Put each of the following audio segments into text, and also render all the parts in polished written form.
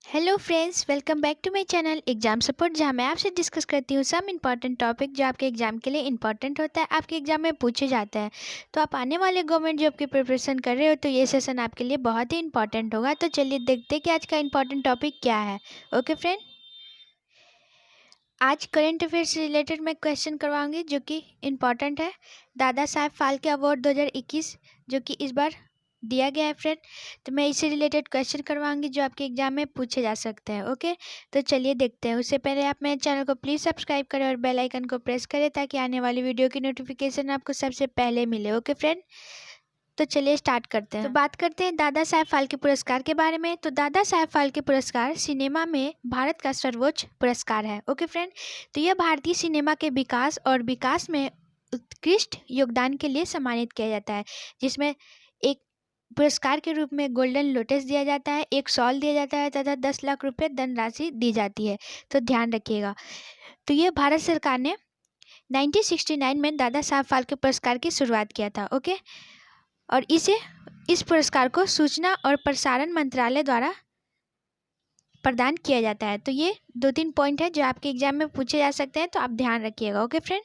Hello friends, welcome back to my channel exam support, जहां मैं आपसे डिस्कस करती हूँ सम इम्पॉर्टेंट टॉपिक जो आपके एग्जाम के लिए इंपॉर्टेंट होता है, आपके एग्जाम में पूछे जाते हैं। तो आप आने वाले गवर्नमेंट जॉब की प्रिपरेशन कर रहे हो तो ये सेशन आपके लिए बहुत ही इंपॉर्टेंट होगा। तो चलिए देखते हैं कि आज का इंपॉर्टेंट टॉपिक क्या है। ओके फ्रेंड, आज करेंट अफेयर से रिलेटेड मैं क्वेश्चन करवाऊंगी जो कि इम्पॉर्टेंट है। दादा साहब फाल्के अवार्ड 2021 जो कि इस बार दिया गया है फ्रेंड, तो मैं इससे रिलेटेड क्वेश्चन करवाऊंगी जो आपके एग्जाम में पूछे जा सकते हैं। ओके, तो चलिए देखते हैं। उससे पहले आप मेरे चैनल को प्लीज़ सब्सक्राइब करें और बेल आइकन को प्रेस करें ताकि आने वाली वीडियो की नोटिफिकेशन आपको सबसे पहले मिले। ओके फ्रेंड, तो चलिए स्टार्ट करते हैं। तो बात करते हैं दादा साहब फाल्के पुरस्कार के बारे में। तो दादा साहब फाल्के पुरस्कार सिनेमा में भारत का सर्वोच्च पुरस्कार है। ओके फ्रेंड, तो यह भारतीय सिनेमा के विकास में उत्कृष्ट योगदान के लिए सम्मानित किया जाता है, जिसमें एक पुरस्कार के रूप में गोल्डन लोटस दिया जाता है, एक शॉल दिया जाता है तथा 10 लाख रुपए धनराशि दी जाती है। तो ध्यान रखिएगा। तो ये भारत सरकार ने 1969 में दादा साहब फाल्के पुरस्कार की शुरुआत किया था। ओके, और इस पुरस्कार को सूचना और प्रसारण मंत्रालय द्वारा प्रदान किया जाता है। तो ये 2-3 पॉइंट है जो आपके एग्जाम में पूछे जा सकते हैं, तो आप ध्यान रखिएगा। ओके फ्रेंड,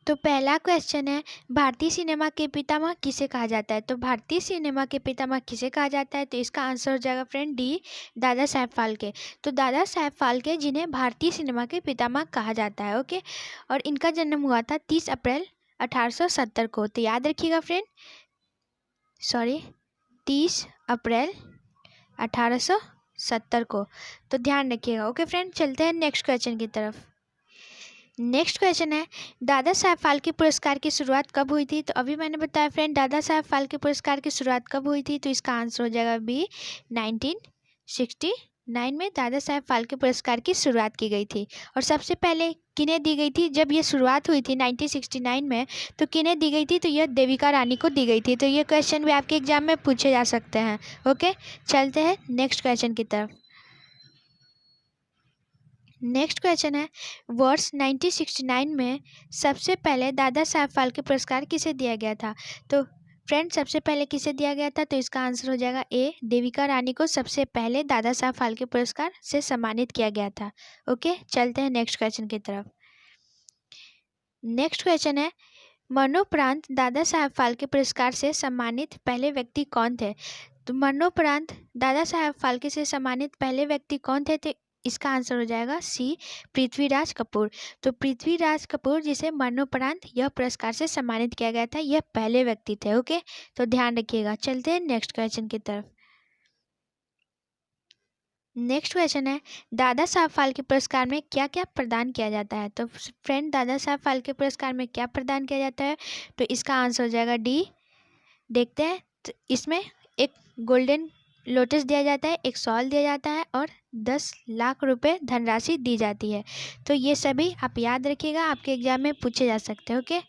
तो पहला क्वेश्चन है, भारतीय सिनेमा के पितामह किसे कहा जाता है। तो भारतीय सिनेमा के पितामह किसे कहा जाता है, तो इसका आंसर हो जाएगा फ्रेंड डी, दादा साहब फाल्के। तो दादा साहब फाल्के जिन्हें भारतीय सिनेमा के पितामह कहा जाता है। ओके, और इनका जन्म हुआ था 30 अप्रैल 1870 को। तो याद रखिएगा फ्रेंड, 30 अप्रैल 1870 को। तो ध्यान रखिएगा। ओके फ्रेंड, चलते हैं नेक्स्ट क्वेश्चन की तरफ। नेक्स्ट क्वेश्चन है, दादा साहब फाल्के पुरस्कार की शुरुआत कब हुई थी। तो अभी मैंने बताया फ्रेंड, दादा साहब फाल्के पुरस्कार की शुरुआत कब हुई थी, तो इसका आंसर हो जाएगा बी, 1969 में दादा साहब फाल्के पुरस्कार की शुरुआत की गई थी। और सबसे पहले किन्हें दी गई थी, जब ये शुरुआत हुई थी 1969 में, तो किन्हें दी गई थी, तो यह देविका रानी को दी गई थी। तो ये क्वेश्चन भी आपके एग्जाम में पूछे जा सकते हैं। ओके, चलते हैं नेक्स्ट क्वेश्चन की तरफ। नेक्स्ट क्वेश्चन है, वर्ष 1969 में सबसे पहले दादा साहब फाल्के पुरस्कार किसे दिया गया था। तो फ्रेंड, सबसे पहले किसे दिया गया था, तो इसका आंसर हो जाएगा ए, देविका रानी को सबसे पहले दादा साहब फाल्के पुरस्कार से सम्मानित किया गया था। ओके, चलते हैं नेक्स्ट क्वेश्चन की तरफ। नेक्स्ट क्वेश्चन है, मरणोपरांत दादा साहब फाल्के पुरस्कार से सम्मानित पहले व्यक्ति कौन थे। तो मरणोपरांत दादा साहब फाल्के से सम्मानित पहले व्यक्ति कौन थे, तो इसका आंसर हो जाएगा सी, पृथ्वीराज कपूर। तो पृथ्वीराज कपूर जिसे मरणोपरांत यह पुरस्कार से सम्मानित किया गया था, यह पहले व्यक्ति थे। ओके, तो ध्यान रखिएगा। चलते हैं नेक्स्ट क्वेश्चन की तरफ। नेक्स्ट क्वेश्चन है, दादा साहब फाल्के पुरस्कार में क्या क्या प्रदान किया जाता है। तो फ्रेंड, दादा साहब फाल्के पुरस्कार में क्या प्रदान किया जाता है, तो इसका आंसर हो जाएगा डी। देखते हैं, तो इसमें एक गोल्डन लोटस दिया जाता है, एक शॉल दिया जाता है और 10 लाख रुपए धनराशि दी जाती है। तो ये सभी आप याद रखिएगा, आपके एग्जाम में पूछे जा सकते हैं। ओके,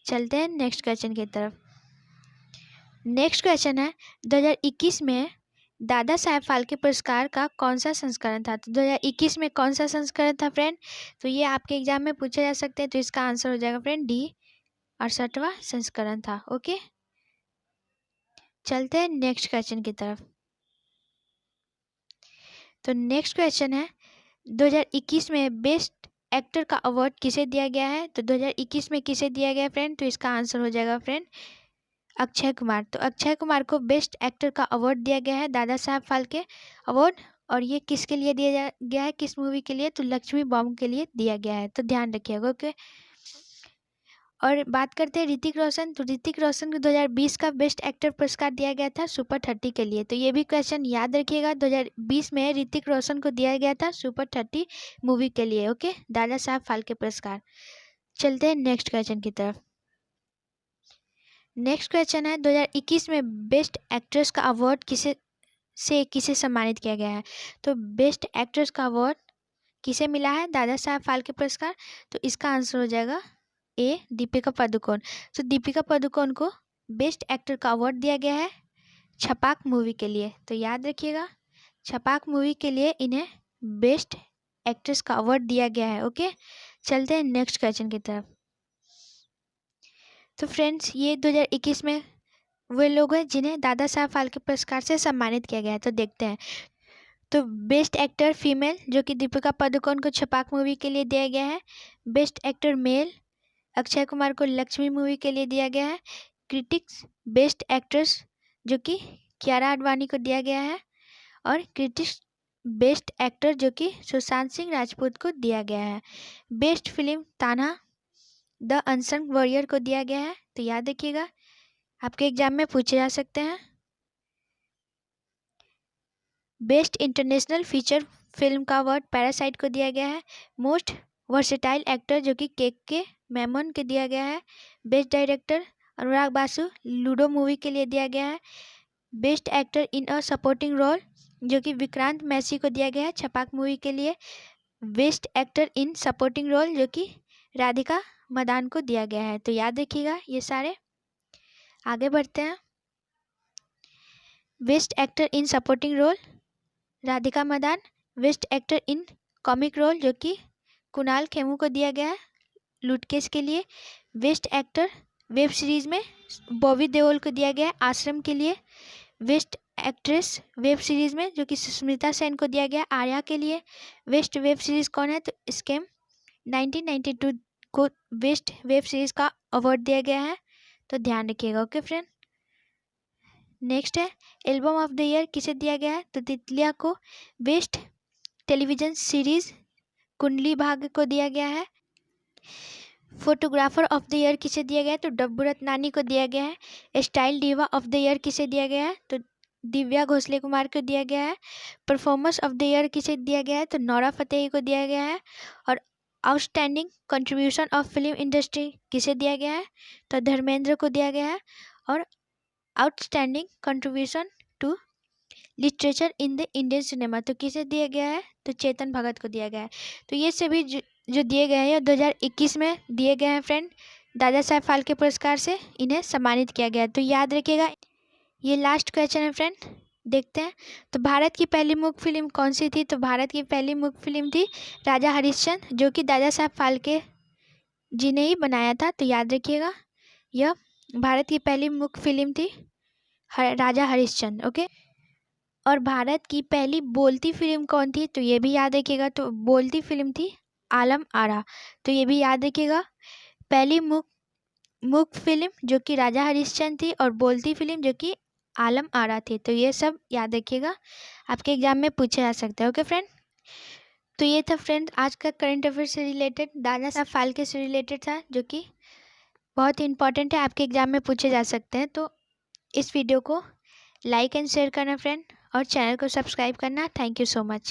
चलते हैं नेक्स्ट क्वेश्चन की तरफ। नेक्स्ट क्वेश्चन है, 2021 में दादा साहब फाल्के पुरस्कार का कौन सा संस्करण था। तो 2021 में कौन सा संस्करण था फ्रेंड, तो ये आपके एग्जाम में पूछे जा सकते हैं। तो इसका आंसर हो जाएगा फ्रेंड डी, 68वां संस्करण था। ओके, चलते हैं नेक्स्ट क्वेश्चन की तरफ। तो नेक्स्ट क्वेश्चन है, 2021 में बेस्ट एक्टर का अवार्ड किसे दिया गया है। तो 2021 में किसे दिया गया फ्रेंड, तो इसका आंसर हो जाएगा फ्रेंड अक्षय कुमार। तो अक्षय कुमार को बेस्ट एक्टर का अवार्ड दिया गया है, दादा साहब फाल्के अवार्ड। और ये किसके लिए दिया गया है, किस मूवी के लिए, तो लक्ष्मी बॉम्ब के लिए दिया गया है। तो ध्यान रखिएगा। ओके, और बात करते हैं ऋतिक रोशन। तो ऋतिक रोशन को 2020 का बेस्ट एक्टर पुरस्कार दिया गया था सुपर 30 के लिए। तो ये भी क्वेश्चन याद रखिएगा, 2020 में ऋतिक रोशन को दिया गया था सुपर 30 मूवी के लिए। ओके, दादा साहब फाल्के पुरस्कार। चलते हैं नेक्स्ट क्वेश्चन की तरफ। नेक्स्ट क्वेश्चन है, 2021 में बेस्ट एक्ट्रेस का अवार्ड किसे सम्मानित किया गया है। तो बेस्ट एक्ट्रेस का अवार्ड किसे मिला है, दादा साहब फाल्के पुरस्कार। तो इसका आंसर हो जाएगा ए, दीपिका पादुकोण। तो दीपिका पादुकोण को बेस्ट एक्टर का अवार्ड दिया गया है छपाक मूवी के लिए। तो याद रखिएगा, छपाक मूवी के लिए इन्हें बेस्ट एक्ट्रेस का अवार्ड दिया गया है। ओके, चलते हैं नेक्स्ट क्वेश्चन की तरफ। तो फ्रेंड्स, ये 2021 में वे लोग हैं जिन्हें दादा साहब फाल्के पुरस्कार से सम्मानित किया गया है। तो देखते हैं। तो बेस्ट एक्टर फीमेल जो कि दीपिका पादुकोण को छपाक मूवी के लिए दिया गया है। Best actor male Akshay Kumar को लक्ष्मी मूवी के लिए दिया गया है। क्रिटिक्स बेस्ट एक्ट्रेस जो कि कियारा आडवाणी को दिया गया है। और क्रिटिक्स बेस्ट एक्टर जो कि सुशांत सिंह राजपूत को दिया गया है। Best film Tanha the unsung warrior को दिया गया है। तो याद रखिएगा, आपके एग्जाम में पूछे जा सकते हैं। बेस्ट इंटरनेशनल फीचर फिल्म का अवार्ड पैरासाइट को दिया गया है। मोस्ट वर्सेटाइल एक्टर जो कि के मेमन के दिया गया है। Best director Anurag Basu Ludo movie के लिए दिया गया है। Best actor in a supporting role जो कि विक्रांत मैसी को दिया गया है छपाक मूवी के लिए। Best actor in supporting role जो कि राधिका मदान को दिया गया है। तो याद रखिएगा ये सारे। आगे बढ़ते हैं। Best actor in supporting role Radhika Madan. Best actor in comic role जो कि कुणाल खेमू को दिया गया है लूटकेस के लिए। बेस्ट एक्टर वेब सीरीज में बॉबी देओल को दिया गया है आश्रम के लिए। बेस्ट एक्ट्रेस वेब सीरीज में जो कि सुष्मिता सेन को दिया गया आर्या के लिए। बेस्ट वेब सीरीज कौन है? तो स्कैम 1992 को बेस्ट वेब सीरीज का अवार्ड दिया गया है। तो ध्यान रखिएगा। Okay friend. नेक्स्ट है एल्बम ऑफ द ईयर किसे दिया गया है? तो तितलिया को। Best television series Kundali Bhagya को दिया गया है। फोटोग्राफर ऑफ द ईयर किसे दिया गया है? तो डब्बू रत्नानी को दिया गया है। Style diva of the year किसे दिया गया है? तो दिव्या घोषले कुमार को दिया गया है। परफॉर्मेंस ऑफ द ईयर किसे दिया गया है? तो नोरा फतेही को दिया गया है। और outstanding contribution of film industry किसे दिया गया है? तो धर्मेंद्र को दिया गया है। और outstanding contribution to literature in the Indian cinema तो किसे दिया गया है? तो चेतन भगत को दिया गया है। तो ये सभी जो दिए गए हैं 2021 में दिए गए हैं फ्रेंड। दादा साहब फाल्के पुरस्कार से इन्हें सम्मानित किया गया है। तो याद रखिएगा। ये लास्ट क्वेश्चन है फ्रेंड, देखते हैं। तो भारत की पहली मूक फिल्म कौन सी थी? तो भारत की पहली मूक फिल्म थी राजा हरिश्चंद्र जो कि दादा साहब फाल्के जी ने ही बनाया था। तो याद रखिएगा, यह भारत की पहली मूक फिल्म थी राजा हरिश्चंद्र। ओके। और भारत की पहली बोलती फिल्म कौन थी? तो ये भी याद रखिएगा। तो बोलती फिल्म थी आलम आरा। तो ये भी याद रखिएगा। पहली मूक फिल्म जो कि राजा हरिश्चंद्र थी और बोलती फिल्म जो कि आलम आरा थी। तो ये सब याद रखिएगा, आपके एग्जाम में पूछे जा सकते हैं। Okay friend. तो ये था फ्रेंड आज का करंट अफेयर से रिलेटेड, दादा साहब फाल्के से रिलेटेड था, जो कि बहुत ही इंपॉर्टेंट है, आपके एग्जाम में पूछे जा सकते हैं। तो इस वीडियो को लाइक एंड शेयर करना फ्रेंड, और चैनल को सब्सक्राइब करना। Thank you so much.